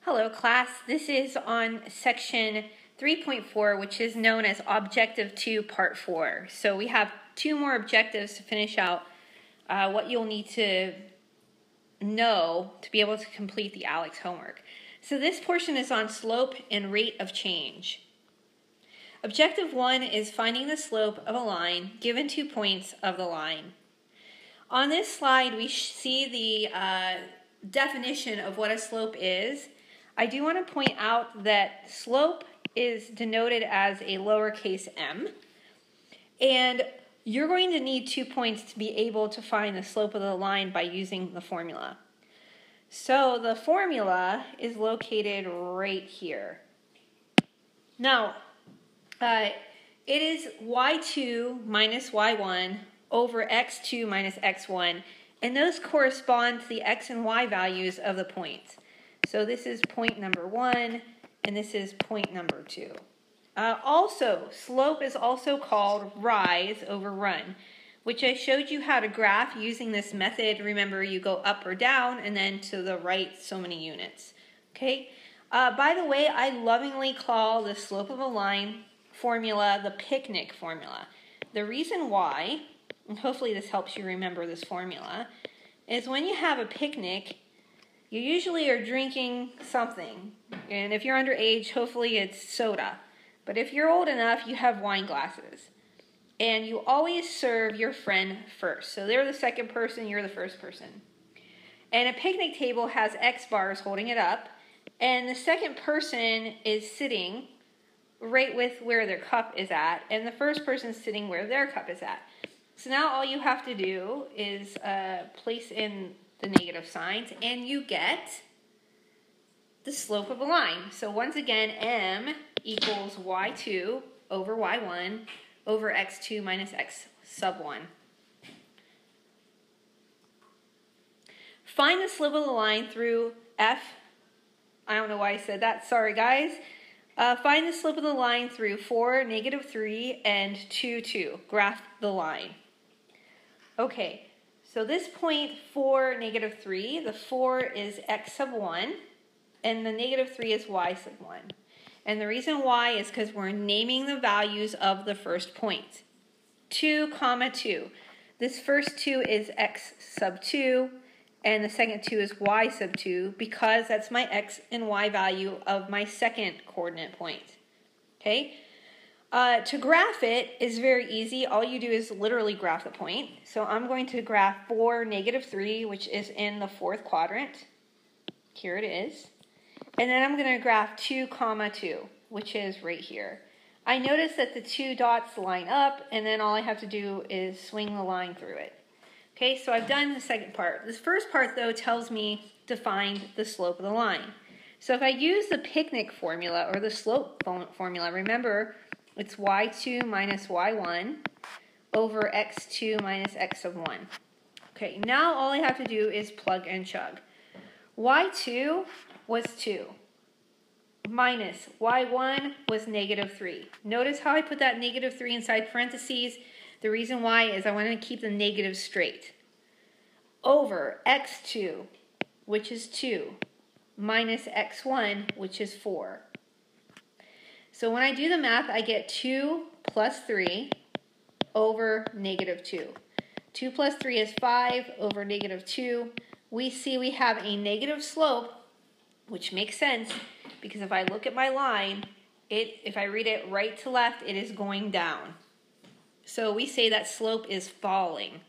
Hello class, this is on section 3.4, which is known as Objective 2 Part 4. So we have two more objectives to finish out what you'll need to know to be able to complete the ALEKS homework. So this portion is on slope and rate of change. Objective 1 is finding the slope of a line given 2 points of the line. On this slide we see the definition of what a slope is. I do want to point out that slope is denoted as a lowercase m, and you're going to need 2 points to be able to find the slope of the line by using the formula. So the formula is located right here. Now, it is y2 minus y1 over x2 minus x1, and those correspond to the x and y values of the points. So this is point number 1, and this is point number 2. Also, slope is also called rise over run, which I showed you how to graph using this method. Remember, you go up or down, and then to the right so many units. Okay. By the way, I lovingly call the slope of a line formula the picnic formula. The reason why, and hopefully this helps you remember this formula, is when you have a picnic, you usually are drinking something, and if you're underage, hopefully it's soda. But if you're old enough, you have wine glasses. And you always serve your friend first. So they're the second person, you're the first person. And a picnic table has X bars holding it up, and the second person is sitting right with where their cup is at, and the first person is sitting where their cup is at. So now all you have to do is place in the negative signs, and you get the slope of a line. So once again, m equals y2 over y1 over x2 minus x sub 1. Find the slope of the line through f. I don't know why I said that. Sorry, guys. Find the slope of the line through 4, negative 3, and 2, 2. Graph the line. Okay. So this point 4, negative 3, the 4 is x sub 1, and the negative 3 is y sub 1. And the reason why is because we're naming the values of the first point. 2, comma 2. This first 2 is x sub 2, and the second 2 is y sub 2, because that's my x and y value of my second coordinate point. Okay? To graph it is very easy. All you do is literally graph the point. So I'm going to graph 4, negative 3, which is in the 4th quadrant. Here it is. And then I'm going to graph 2, comma 2, which is right here. I notice that the 2 dots line up, and then all I have to do is swing the line through it. Okay, so I've done the second part. This first part, though, tells me to find the slope of the line. So if I use the picnic formula, or the slope formula, remember, it's y2 minus y1 over x2 minus x sub 1. Okay, now all I have to do is plug and chug. y2 was 2 minus y1 was negative 3. Notice how I put that negative 3 inside parentheses? The reason why is I want to keep the negatives straight. Over x2, which is 2, minus x1, which is 4. So when I do the math, I get 2 plus 3 over negative 2. 2 plus 3 is 5 over negative 2. We see we have a negative slope, which makes sense because if I look at my line, if I read it right to left, it is going down. So we say that slope is falling.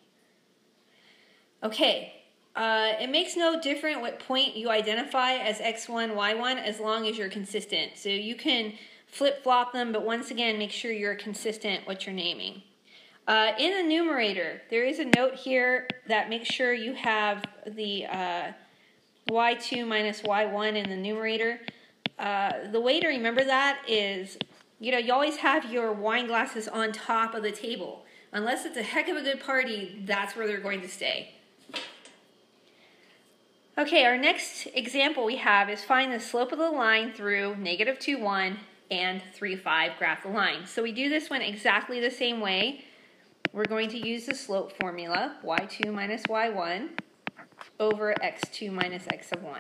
Okay, it makes no difference what point you identify as x1, y1 as long as you're consistent. So you can flip-flop them, but once again, make sure you're consistent what you're naming. In the numerator, there is a note here that makes sure you have the y2 minus y1 in the numerator. The way to remember that is, you always have your wine glasses on top of the table. Unless it's a heck of a good party, that's where they're going to stay. Okay, our next example we have is find the slope of the line through negative 2, 1, and 3, 5, graph the line. So we do this one exactly the same way. We're going to use the slope formula, y2 minus y1 over x2 minus x sub 1.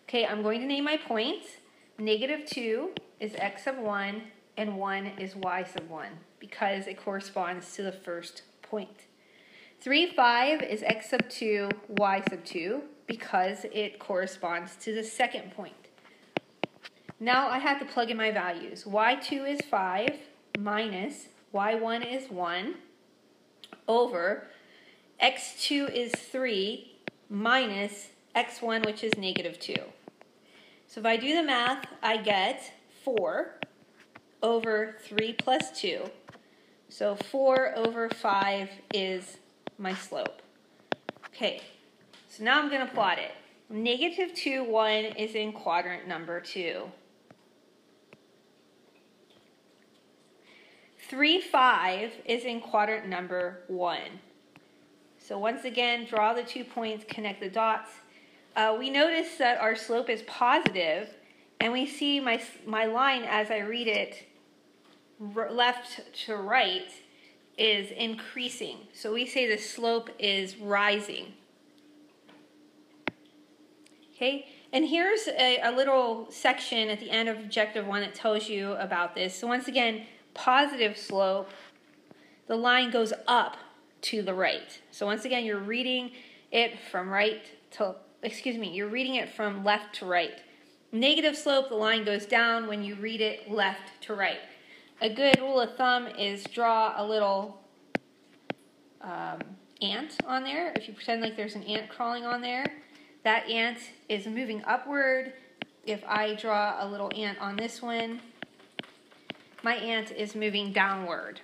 Okay, I'm going to name my points. -2 is x sub 1, and 1 is y sub 1, because it corresponds to the first point. 3, 5 is x sub 2, y sub 2, because it corresponds to the second point. Now I have to plug in my values. y2 is 5 minus y1 is 1 over x2 is 3 minus x1, which is -2. So if I do the math, I get 4 over 3 plus 2. So 4 over 5 is my slope. Okay, so now I'm going to plot it. -2, 1 is in quadrant number 2. 3, 5 is in quadrant number 1. So once again, draw the 2 points, connect the dots. We notice that our slope is positive, and we see my line as I read it left to right is increasing. So we say the slope is rising. Okay, and here's a little section at the end of objective 1 that tells you about this. So once again, positive slope, the line goes up to the right. So once again, you're reading it from you're reading it from left to right. Negative slope, the line goes down when you read it left to right. A good rule of thumb is draw a little ant on there. If you pretend like there's an ant crawling on there, that ant is moving upward. If I draw a little ant on this one, my ant is moving downward.